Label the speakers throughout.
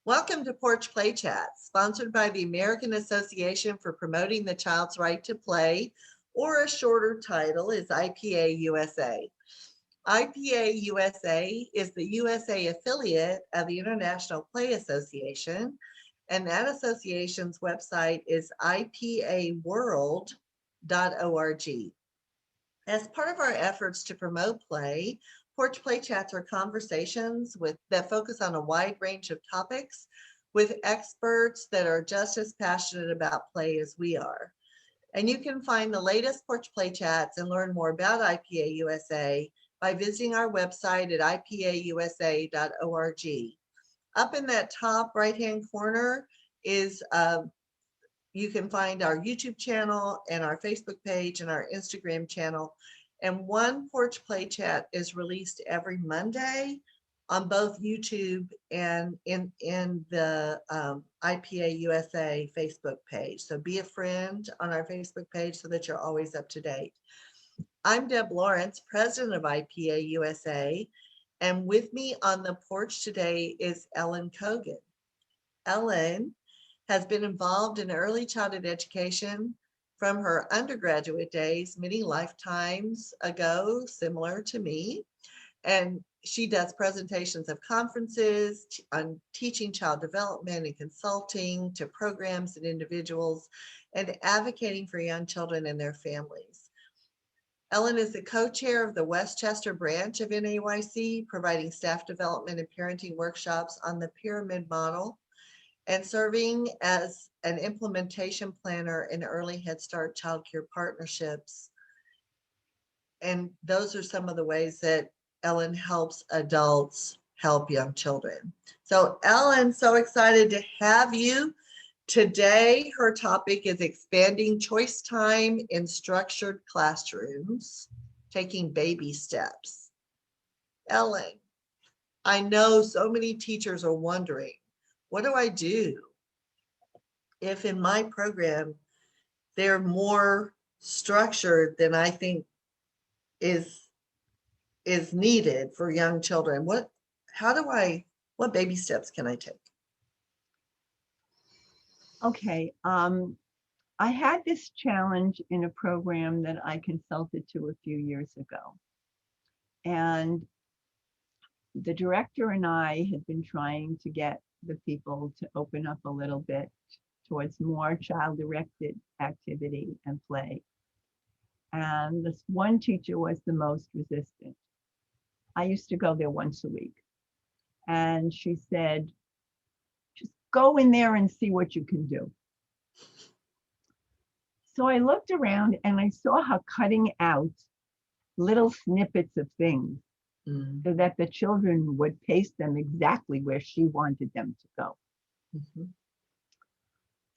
Speaker 1: Welcome to Porch Play Chat, sponsored by the American Association for Promoting the Child's Right to Play, or a shorter title is IPA-USA. IPA-USA is the USA affiliate of the International Play Association, and that association's website is ipaworld.org. As part of our efforts to promote play, Porch Play Chats are conversations that focus on a wide range of topics with experts that are just as passionate about play as we are. And you can find the latest Porch Play Chats and learn more about IPA USA by visiting our website at IPAUSA.org. Up in that top right-hand corner is you can find our YouTube channel and our Facebook page and our Instagram channel. And one Porch Play Chat is released every Monday on both YouTube and in the IPA USA Facebook page. So be a friend on our Facebook page so that you're always up to date. I'm Deb Lawrence, president of IPA USA, and with me on the porch today is Ellen Cogan. Ellen has been involved in early childhood education from her undergraduate days many lifetimes ago, similar to me. And she does presentations of conferences on teaching child development and consulting to programs and individuals and advocating for young children and their families. Ellen is the co-chair of the Westchester branch of NAYC, providing staff development and parenting workshops on the pyramid model and serving as an implementation planner in early Head Start child care partnerships. And those are some of the ways that Ellen helps adults help young children. So Ellen, so excited to have you. Today, her topic is expanding choice time in structured classrooms, taking baby steps. Ellen, I know so many teachers are wondering, what do I do if in my program they're more structured than I think is needed for young children? What baby steps can I take?
Speaker 2: Okay, I had this challenge in a program that I consulted to a few years ago. And the director and I had been trying to get the people to open up a little bit towards more child-directed activity and play. And this one teacher was the most resistant. I used to go there once a week. And she said, just go in there and see what you can do. So I looked around and I saw her cutting out little snippets of things so that the children would paste them exactly where she wanted them to go.
Speaker 1: Mm-hmm.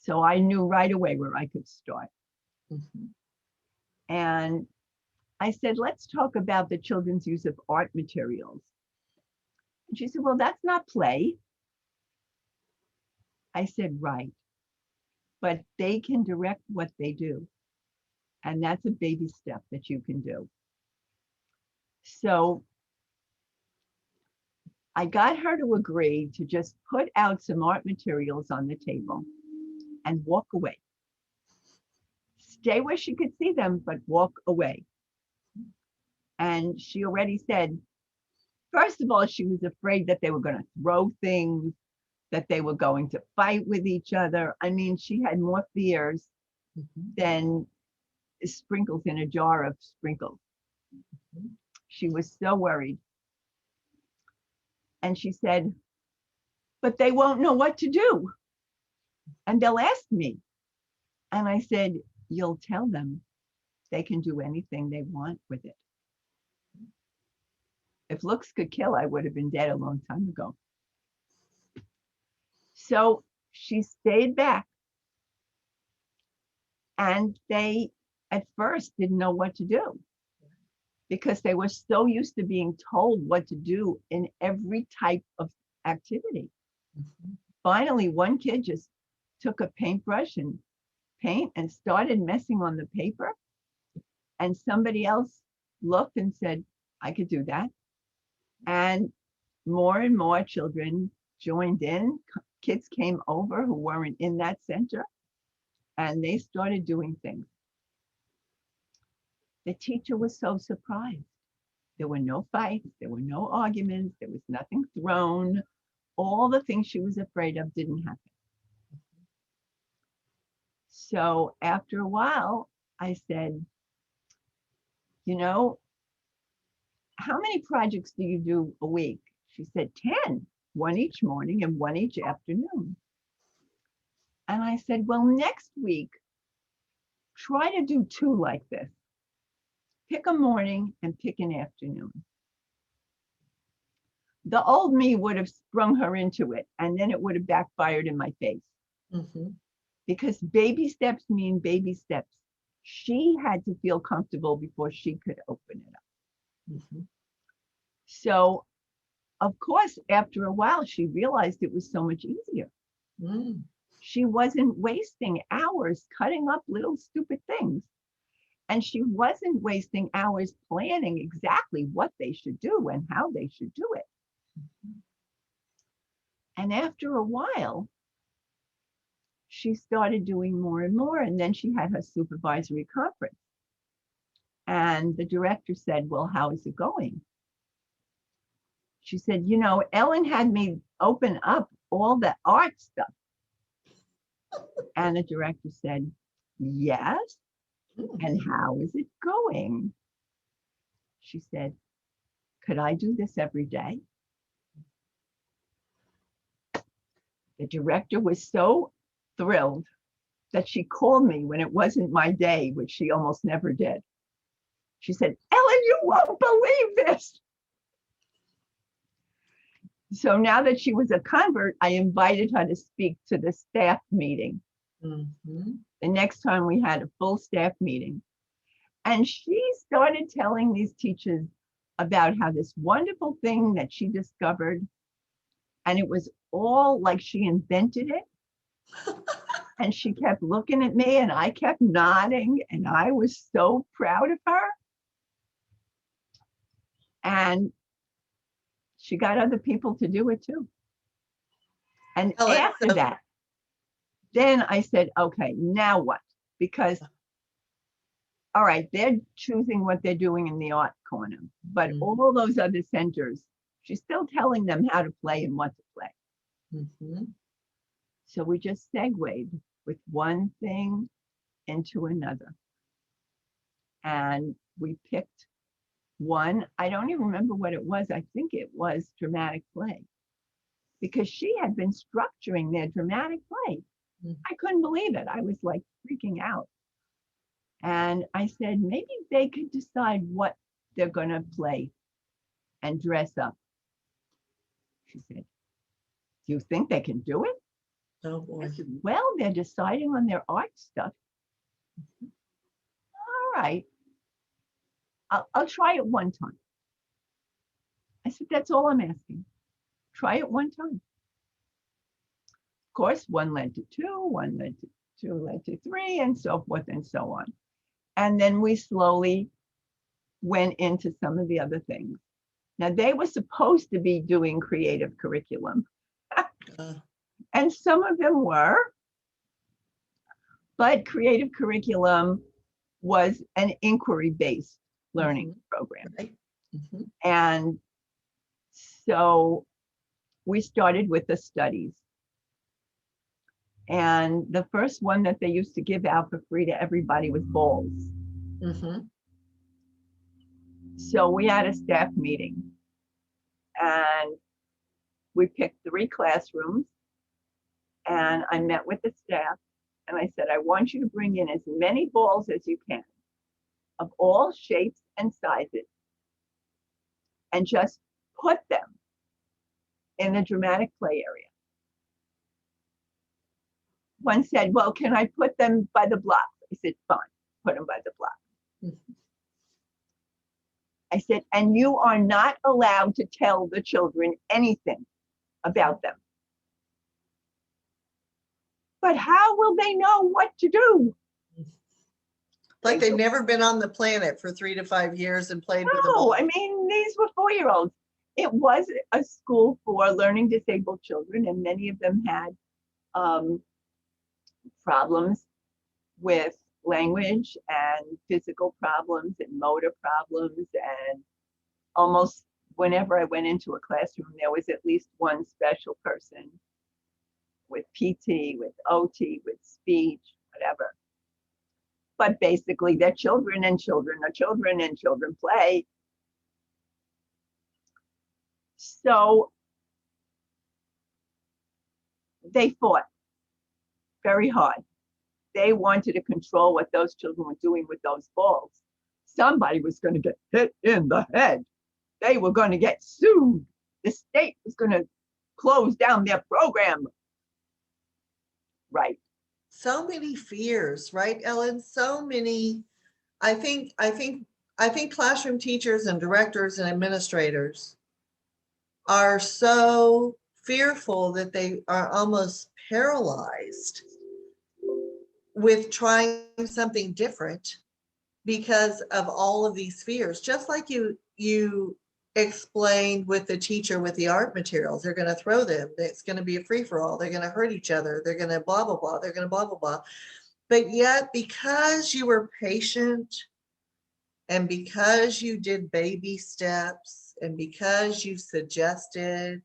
Speaker 2: So I knew right away where I could start.
Speaker 1: Mm-hmm.
Speaker 2: And I said, let's talk about the children's use of art materials. And she said, well, that's not play. I said, right. But they can direct what they do. And that's a baby step that you can do. So I got her to agree to just put out some art materials on the table and walk away. Stay where she could see them, but walk away. And she already said, first of all, she was afraid that they were going to throw things, that they were going to fight with each other. I mean, she had more fears than sprinkles in a jar of sprinkles. She was so worried. And she said, but they won't know what to do. And they'll ask me. And I said, you'll tell them they can do anything they want with it. If looks could kill, I would have been dead a long time ago. So she stayed back. And they, at first, didn't know what to do because they were so used to being told what to do in every type of activity. Finally, one kid just took a paintbrush and paint and started messing on the paper. And somebody else looked and said, I could do that. And more children joined in, kids came over who weren't in that center, and they started doing things. The teacher was so surprised. There were no fights, there were no arguments, there was nothing thrown. All the things she was afraid of didn't happen. So after a while, I said, you know, how many projects do you do a week? She said, 10, one each morning and one each afternoon. And I said, well, next week, try to do 2 like this. Pick a morning and pick an afternoon. The old me would have sprung her into it, and then it would have backfired in my face.
Speaker 1: Mm-hmm.
Speaker 2: Because baby steps mean baby steps. She had to feel comfortable before she could open it up.
Speaker 1: Mm-hmm.
Speaker 2: So, of course, after a while, she realized it was so much easier.
Speaker 1: Mm.
Speaker 2: She wasn't wasting hours cutting up little stupid things. And she wasn't wasting hours planning exactly what they should do and how they should do it.
Speaker 1: Mm-hmm.
Speaker 2: And after a while, she started doing more and more. And then she had her supervisory conference. And the director said, well, how is it going? She said, you know, Ellen had me open up all the art stuff. And the director said, yes. And how is it going? She said, could I do this every day? The director was so thrilled that she called me when it wasn't my day, which she almost never did. She said, Ellen, you won't believe this. So now that she was a convert, I invited her to speak to the staff meeting.
Speaker 1: Mm-hmm.
Speaker 2: The next time we had a full staff meeting. And she started telling these teachers about how this wonderful thing that she discovered, and it was all like she invented it. And she kept looking at me and I kept nodding, and I was so proud of her. And she got other people to do it too. And after that, then I said, okay, now what? Because, all right, they're choosing what they're doing in the art corner, but all those other centers, she's still telling them how to play and what to play.
Speaker 1: Mm-hmm.
Speaker 2: So we just segued with one thing into another. And we picked one, I don't even remember what it was. I think it was dramatic play, because she had been structuring their dramatic play. I couldn't believe it. I was like freaking out. And I said, maybe they could decide what they're going to play and dress up. She said, do you think they can do it?
Speaker 1: Oh boy.
Speaker 2: I said, well, they're deciding on their art stuff. All right. I'll try it one time. I said, that's all I'm asking. Try it one time. Of course, one led to two, one led to two, led to three, and so forth and so on. And then we slowly went into some of the other things. Now, they were supposed to be doing creative curriculum. And some of them were, but creative curriculum was an inquiry-based learning program.
Speaker 1: Right. Mm-hmm.
Speaker 2: And so we started with the studies. And the first one that they used to give out for free to everybody was balls.
Speaker 1: Mm-hmm.
Speaker 2: So we had a staff meeting and we picked 3 classrooms, and I met with the staff and I said, I want you to bring in as many balls as you can of all shapes and sizes and just put them in the dramatic play area. One said, well, can I put them by the block? I said, fine, put them by the block. Mm-hmm. I said, and you are not allowed to tell the children anything about them. But how will they know what to do?
Speaker 1: Like they've never been on the planet for 3 to 5 years and played with the ball.
Speaker 2: No, I mean, these were 4-year-olds. It was a school for learning disabled children, and many of them had um, problems with language and physical problems and motor problems. And almost whenever I went into a classroom, there was at least one special person with PT, with OT, with speech, whatever. But basically, they're children, and children are children, and children play. So they fought very hard. They wanted to control what those children were doing with those balls. Somebody was going to get hit in the head. They were going to get sued. The state was going to close down their program. Right.
Speaker 1: So many fears, right, Ellen? So many. I think classroom teachers and directors and administrators are so fearful that they are almost paralyzed with trying something different because of all of these fears. Just like you explained with the teacher with the art materials, they're going to throw them. It's going to be a free-for-all. They're going to hurt each other. They're going to blah, blah, blah. They're going to blah, blah, blah. But yet, because you were patient and because you did baby steps and because you suggested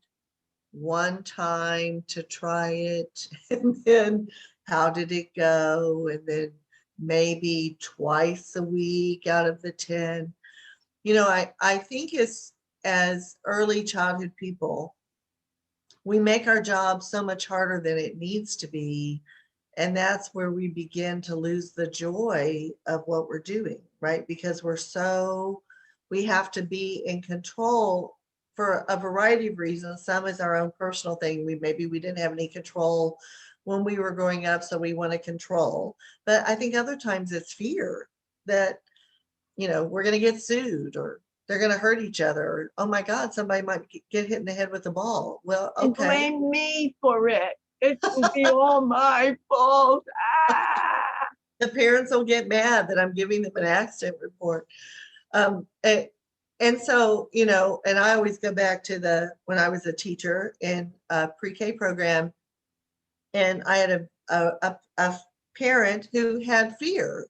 Speaker 1: one time to try it, and then how did it go? And then maybe twice a week out of the 10. I think as early childhood people, we make our job so much harder than it needs to be. And that's where we begin to lose the joy of what we're doing, right? Because we have to be in control for a variety of reasons. Some is our own personal thing. Maybe we didn't have any control when we were growing up, so we want to control. But I think other times it's fear that, we're going to get sued, or they're going to hurt each other, or, oh my God, somebody might get hit in the head with a ball. Well,
Speaker 2: And
Speaker 1: okay.
Speaker 2: blame me for it. It will be all my fault. Ah!
Speaker 1: The parents will get mad that I'm giving them an accident report. And so, and I always go back to when I was a teacher in a pre-K program, and I had a parent who had fear.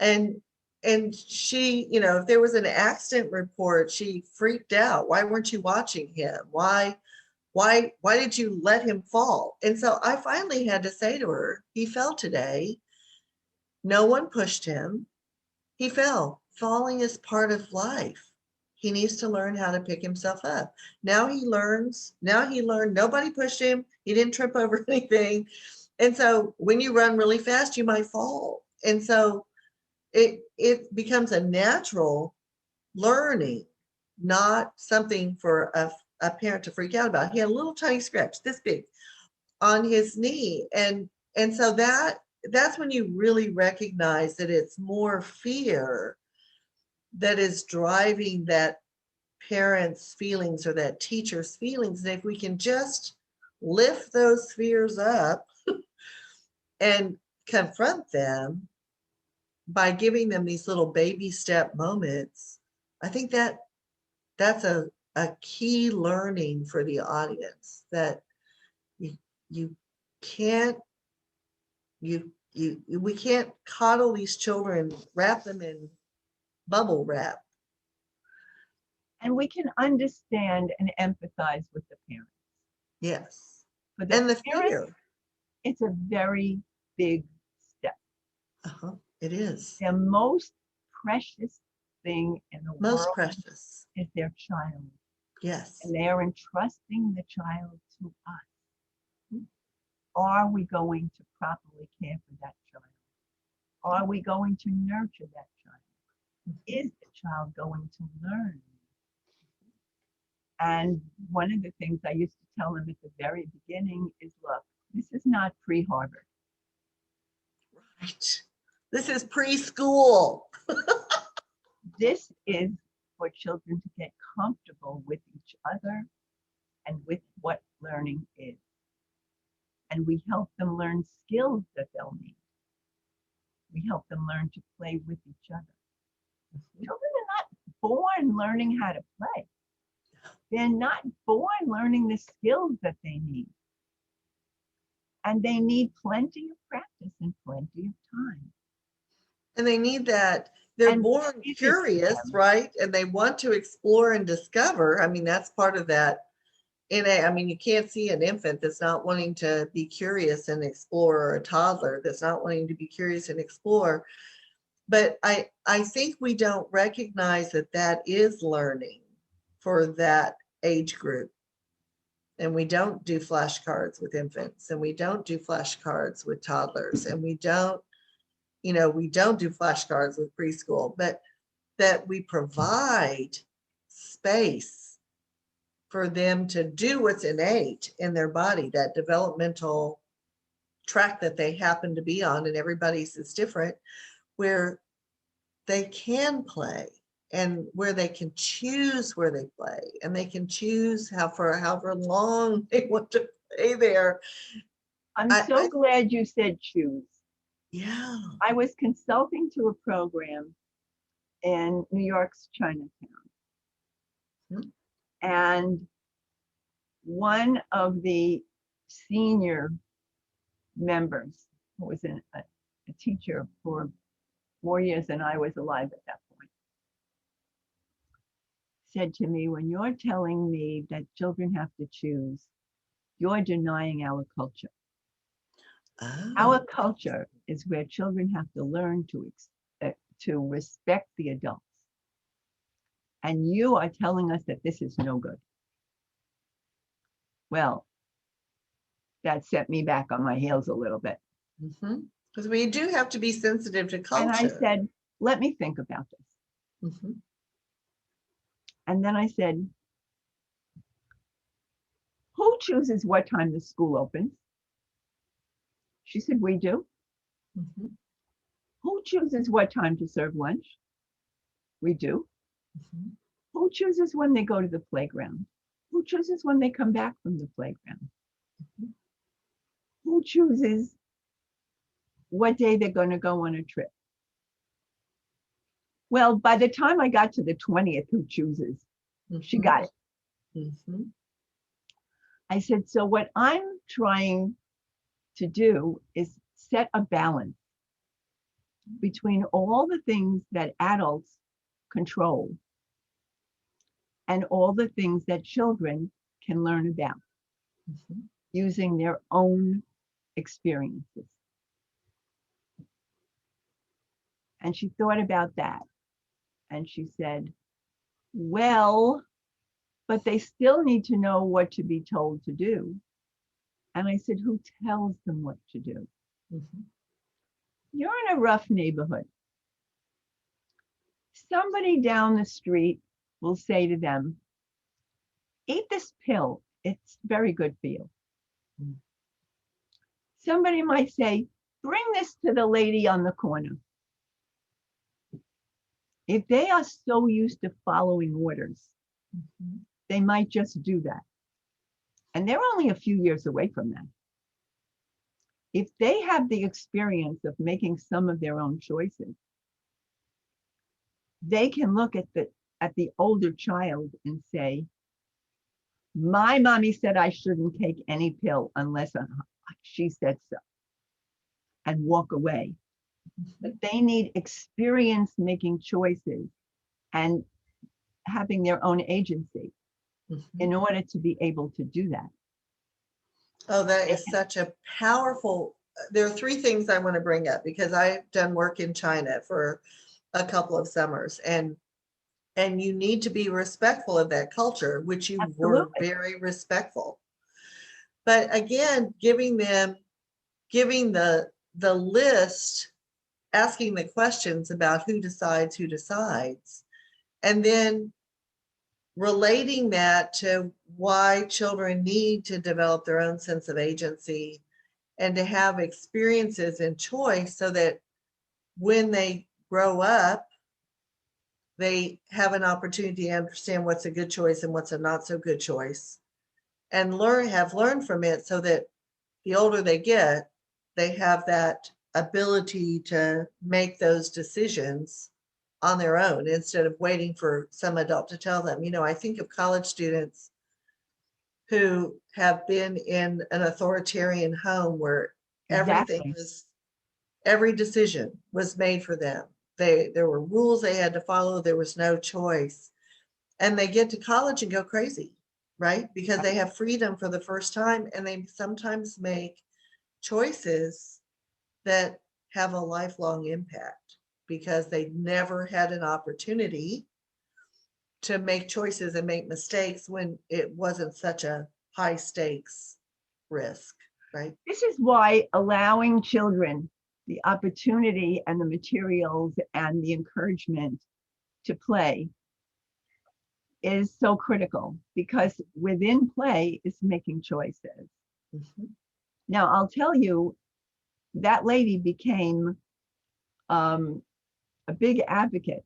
Speaker 1: And she, if there was an accident report, she freaked out. Why weren't you watching him? Why did you let him fall? And so I finally had to say to her, he fell today. No one pushed him. He fell. Falling is part of life. He needs to learn how to pick himself up. Now he learned nobody pushed him. He didn't trip over anything. And so when you run really fast, you might fall. And so it becomes a natural learning, not something for a parent to freak out about. He had a little tiny scratch this big on his knee. And so that's when you really recognize that it's more fear that is driving that parent's feelings or that teacher's feelings. And if we can just lift those fears up and confront them by giving them these little baby step moments, I think that's a key learning for the audience, that you can't we can't coddle these children, wrap them in bubble wrap.
Speaker 2: And we can understand and empathize with the parents.
Speaker 1: Yes.
Speaker 2: But
Speaker 1: And the fear.
Speaker 2: It's a very big step.
Speaker 1: It is.
Speaker 2: The most precious thing in the
Speaker 1: Most
Speaker 2: world
Speaker 1: precious
Speaker 2: is their child.
Speaker 1: Yes.
Speaker 2: And they are entrusting the child to us. Are we going to properly care for that child? Are we going to nurture that child? Is the child going to learn? And one of the things I used to tell them at the very beginning is, look, this is not pre-Harvard.
Speaker 1: Right. This is preschool.
Speaker 2: This is for children to get comfortable with each other and with what learning is. And we help them learn skills that they'll need. We help them learn to play with each other. Children are not born learning how to play. They're not born learning the skills that they need. And they need plenty of practice and plenty of time.
Speaker 1: And they need that. They're
Speaker 2: And
Speaker 1: born
Speaker 2: give it to
Speaker 1: curious,
Speaker 2: them.
Speaker 1: right? And they want to explore and discover. I mean, that's part of that. I mean, you can't see an infant that's not wanting to be curious and explore, or a toddler that's not wanting to be curious and explore. But I think we don't recognize that that is learning for that age group. And we don't do flashcards with infants, and we don't do flashcards with toddlers, and we don't do flashcards with preschool, but that we provide space for them to do what's innate in their body, that developmental track that they happen to be on, and everybody's is different, where they can play and where they can choose where they play, and they can choose for however long they want to play there.
Speaker 2: I'm so glad you said choose.
Speaker 1: Yeah.
Speaker 2: I was consulting to a program in New York's Chinatown.
Speaker 1: Hmm.
Speaker 2: And one of the senior members, who was a teacher for more years than I was alive at that point, said to me, when you're telling me that children have to choose, you're denying our culture.
Speaker 1: Oh.
Speaker 2: Our culture is where children have to learn to respect the adults. And you are telling us that this is no good. Well, that set me back on my heels a little bit.
Speaker 1: Because we do have to be sensitive to culture.
Speaker 2: And I said, let me think about this. And then I said, who chooses what time the school opens? She said, we do. Who chooses what time to serve lunch? We do. Who chooses when they go to the playground? Who chooses when they come back from the playground? Who chooses what day they're going to go on a trip? Well, by the time I got to the 20th, who chooses? She got it. I said, so what I'm trying to do is set a balance between all the things that adults control and all the things that children can learn about using their own experiences. And she thought about that. And she said, well, but they still need to know what to be told to do. And I said, who tells them what to do? You're in a rough neighborhood. Somebody down the street will say to them, eat this pill. It's very good for you. Somebody might say, bring this to the lady on the corner. If they are so used to following orders, they might just do that. And they're only a few years away from that. If they have the experience of making some of their own choices, they can look at the older child and say, my mommy said I shouldn't take any pill unless she said so, and walk away. But they need experience making choices and having their own agency in order to be able to do that.
Speaker 1: Oh, that is such a powerful, there are three things I want to bring up, because I've done work in China for a couple of summers, and you need to be respectful of that culture, which you were very respectful. But again, giving the list, asking the questions about who decides, and then relating that to why children need to develop their own sense of agency and to have experiences and choice, so that when they grow up, they have an opportunity to understand what's a good choice and what's a not so good choice, and have learned from it, so that the older they get, they have that ability to make those decisions on their own instead of waiting for some adult to tell them. I think of college students who have been in an authoritarian home where
Speaker 2: Exactly.
Speaker 1: every decision was made for them. There were rules they had to follow. There was no choice. And they get to college and go crazy, right? Because they have freedom for the first time, and they sometimes make choices that have a lifelong impact because they never had an opportunity to make choices and make mistakes when it wasn't such a high stakes risk, right?
Speaker 2: This is why allowing children the opportunity and the materials and the encouragement to play is so critical, because within play is making choices.
Speaker 1: Mhm.
Speaker 2: Now, I'll tell you, that lady became a big advocate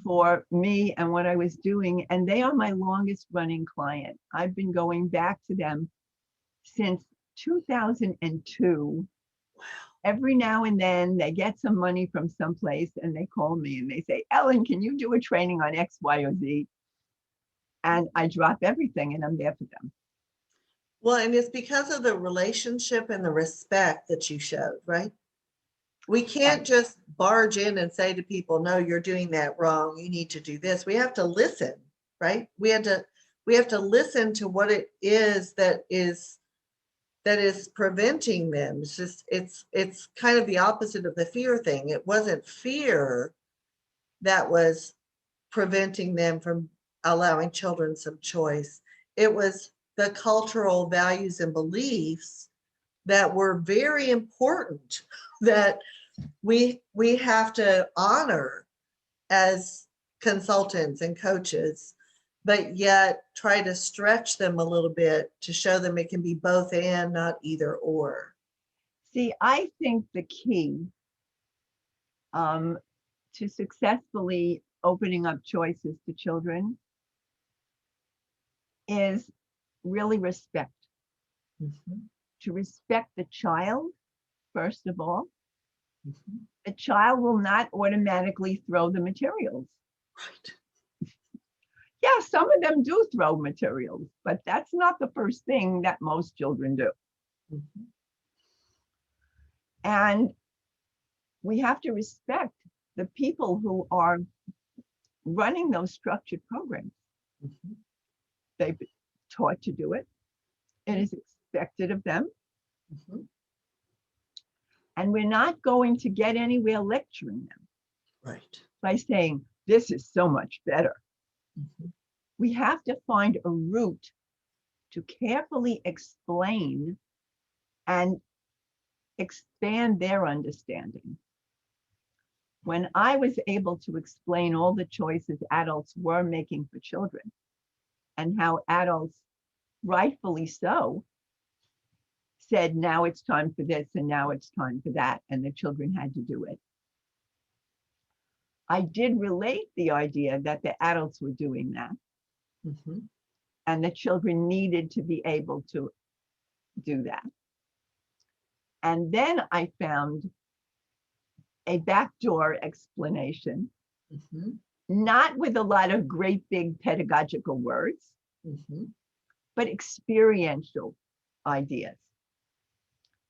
Speaker 2: for me and what I was doing. And they are my longest running client. I've been going back to them since 2002.
Speaker 1: Wow.
Speaker 2: Every now and then they get some money from someplace and they call me and they say, Ellen, can you do a training on X, Y, or Z? And I drop everything and I'm there for them.
Speaker 1: Well, and it's because of the relationship and the respect that you showed, right? We can't just barge in and say to people, no, you're doing that wrong. You need to do this. We have to listen, right? We have to listen to what it is that is preventing them. It's just it's kind of the opposite of the fear thing. It wasn't fear that was preventing them from allowing children some choice. It was the cultural values and beliefs that were very important that we have to honor as consultants and coaches, but yet try to stretch them a little bit to show them it can be both and not either or.
Speaker 2: See, I think the key to successfully opening up choices to children is really respect.
Speaker 1: Mhm,
Speaker 2: To respect the child, first of all.
Speaker 1: mhm.
Speaker 2: The child will not automatically throw the materials.
Speaker 1: Right.
Speaker 2: Yeah, some of them do throw materials, but that's not the first thing that most children do.
Speaker 1: Mhm,
Speaker 2: And we have to respect the people who are running those structured programs.
Speaker 1: mhm.
Speaker 2: They've been taught to do it. It is expected of them.
Speaker 1: Mhm.
Speaker 2: And we're not going to get anywhere lecturing them
Speaker 1: Right.
Speaker 2: by saying, this is so much better.
Speaker 1: Mhm.
Speaker 2: We have to find a route to carefully explain and expand their understanding. When I was able to explain all the choices adults were making for children and how adults, rightfully so, said, now it's time for this and now it's time for that, and the children had to do it. I did relate the idea that the adults were doing that
Speaker 1: Mhm.
Speaker 2: and the children needed to be able to do that. And then I found a backdoor explanation,
Speaker 1: Mhm.
Speaker 2: not with a lot of great big pedagogical words,
Speaker 1: Mhm.
Speaker 2: but experiential ideas.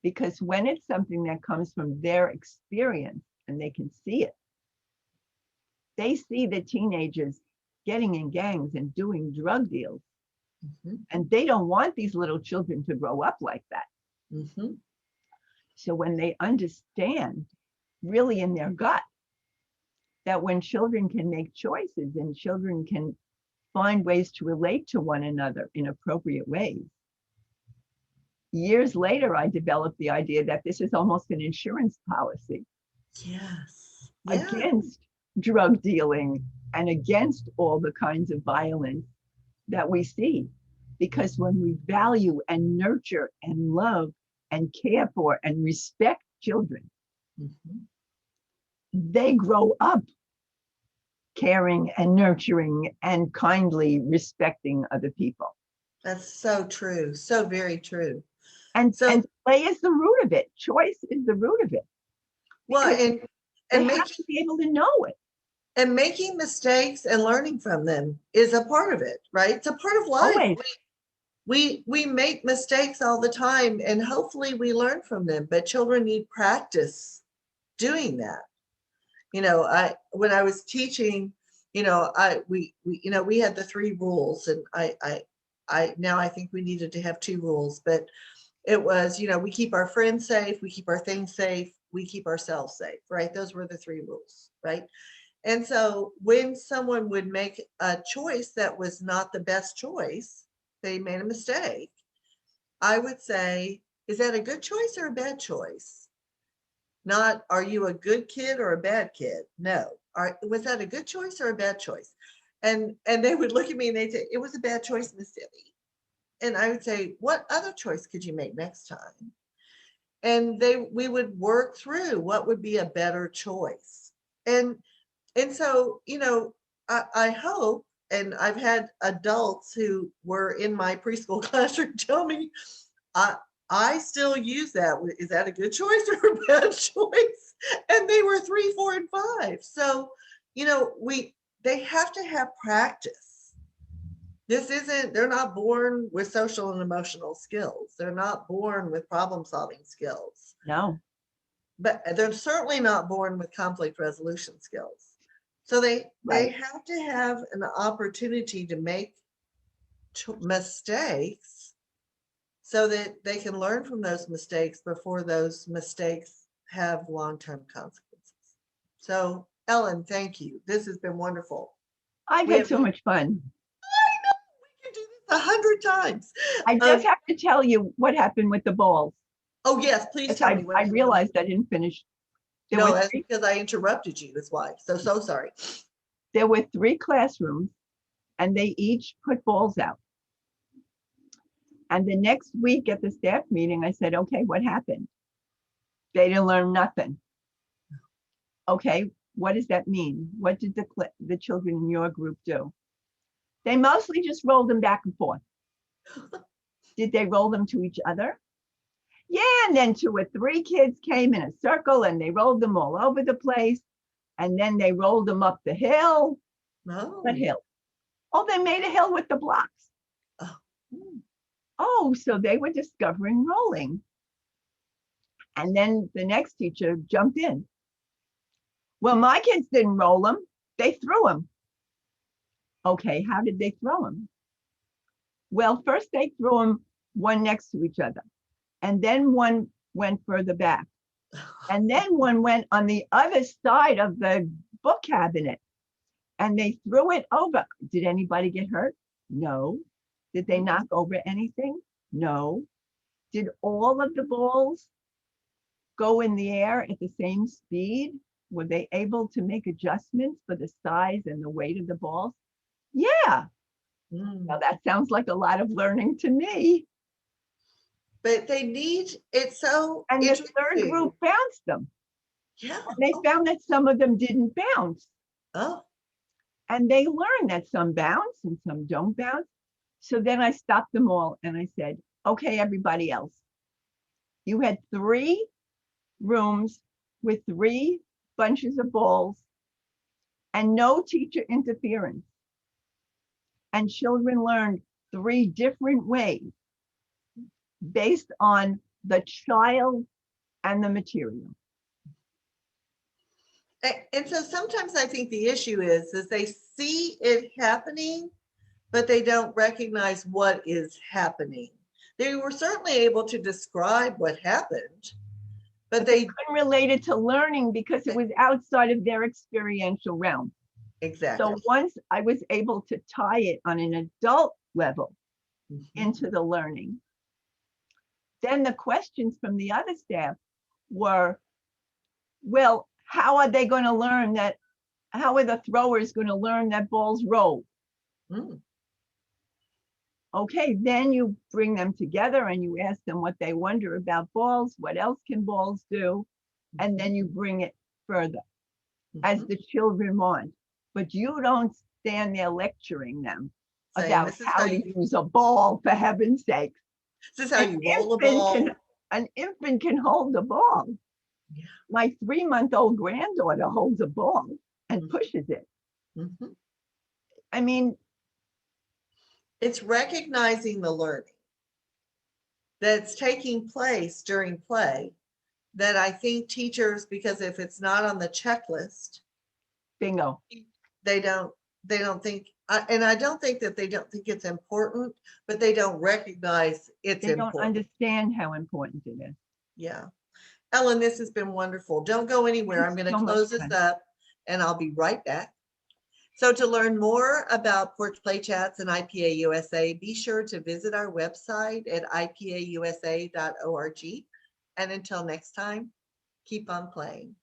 Speaker 2: Because when it's something that comes from their experience and they can see it, they see the teenagers getting in gangs and doing drug deals.
Speaker 1: Mhm.
Speaker 2: And they don't want these little children to grow up like that.
Speaker 1: Mhm.
Speaker 2: So when they understand really in their gut that when children can make choices and children can find ways to relate to one another in appropriate ways. Years later, I developed the idea that this is almost an insurance policy
Speaker 1: Yes. Yeah.
Speaker 2: against drug dealing and against all the kinds of violence that we see. Because when we value and nurture and love and care for and respect children,
Speaker 1: Mhm.
Speaker 2: they grow up caring and nurturing and kindly respecting other people.
Speaker 1: That's so true. So very true.
Speaker 2: And
Speaker 1: So,
Speaker 2: play is the root of it. Choice is the root of it,
Speaker 1: well,
Speaker 2: because they
Speaker 1: and
Speaker 2: have
Speaker 1: making
Speaker 2: to be able to know it.
Speaker 1: mistakes and learning from them is a part of it, right? It's a part of life.
Speaker 2: Always.
Speaker 1: we make mistakes all the time, and hopefully we learn from them, but children need practice doing that. When I was teaching, we had the 3 rules, and I now I think we needed to have 2 rules, but it was, we keep our friends safe, we keep our things safe, we keep ourselves safe, right? Those were the 3 rules, right? And so when someone would make a choice that was not the best choice, they made a mistake, I would say, is that a good choice or a bad choice? Not, are you a good kid or a bad kid? No. Was that a good choice or a bad choice? And they would look at me and they'd say, it was a bad choice, Miss Debbie. And I would say, what other choice could you make next time? And we would work through what would be a better choice. And so, I hope, and I've had adults who were in my preschool classroom tell me, I still use that. Is that a good choice or a bad choice? And they were 3, 4, and 5. So, they have to have practice. They're not born with social and emotional skills. They're not born with problem solving skills.
Speaker 2: No.
Speaker 1: But they're certainly not born with conflict resolution skills. So they have to have an opportunity to make mistakes so that they can learn from those mistakes before those mistakes have long-term consequences. So, Ellen, thank you. This has been wonderful.
Speaker 2: I've had so much fun.
Speaker 1: I know, we can do this 100 times.
Speaker 2: I just have to tell you what happened with the balls.
Speaker 1: Oh, yes, please tell me.
Speaker 2: I realized I didn't finish.
Speaker 1: No, that's because I interrupted you. That's why. So sorry.
Speaker 2: There were 3 classrooms, and they each put balls out. And the next week at the staff meeting, I said, okay, what happened? They didn't learn nothing. Okay, what does that mean? What did the children in your group do? They mostly just rolled them back and forth. Did they roll them to each other? Yeah, and then 2 or 3 kids came in a circle and they rolled them all over the place. And then they rolled them up the hill.
Speaker 1: No.
Speaker 2: What hill? Oh, they made a hill with the blocks. Oh, so they were discovering rolling. And then the next teacher jumped in. Well, my kids didn't roll them. They threw them. Okay, how did they throw them? Well, first they threw them one next to each other. And then one went further back. And then one went on the other side of the book cabinet. And they threw it over. Did anybody get hurt? No. Did they knock over anything? No. Did all of the balls go in the air at the same speed? Were they able to make adjustments for the size and the weight of the balls? Yeah. Well, that sounds like a lot of learning to me.
Speaker 1: But they need it so.
Speaker 2: And the 3rd group bounced them.
Speaker 1: Yeah.
Speaker 2: And they found that some of them didn't bounce.
Speaker 1: Oh.
Speaker 2: And they learned that some bounce and some don't bounce. So then I stopped them all and I said, okay, everybody else, you had 3 rooms with 3 bunches of balls and no teacher interference. And children learned 3 different ways based on the child and the material.
Speaker 1: And so sometimes I think the issue is they see it happening, but they don't recognize what is happening. They were certainly able to describe what happened, but they
Speaker 2: couldn't relate it to learning because it was outside of their experiential realm.
Speaker 1: Exactly.
Speaker 2: So once I was able to tie it on an adult level into the learning, then the questions from the other staff were, well, how are they going to learn that? How are the throwers going to learn that balls roll? Okay, then you bring them together and you ask them what they wonder about balls, what else can balls do, and then you bring it further as the children want. But you don't stand there lecturing them about how to use a ball, for heaven's sake.
Speaker 1: This is how you roll a ball.
Speaker 2: An infant can hold a ball. Yeah. My 3-month-old granddaughter holds a ball and pushes it. I mean,
Speaker 1: it's recognizing the learning. that's taking place during play that I think teachers, because if it's not on the checklist,
Speaker 2: Bingo.
Speaker 1: they don't think, and I don't think that they don't think it's important, but they don't recognize it's
Speaker 2: They don't
Speaker 1: important.
Speaker 2: understand how important it is.
Speaker 1: Yeah. Ellen, this has been wonderful. Don't go anywhere. I'm
Speaker 2: Thanks
Speaker 1: going to
Speaker 2: so much,
Speaker 1: close this
Speaker 2: Jen.
Speaker 1: up and I'll be right back. So to learn more about Porch Play Chats and IPA USA, be sure to visit our website at IPAUSA.org. And until next time, keep on playing.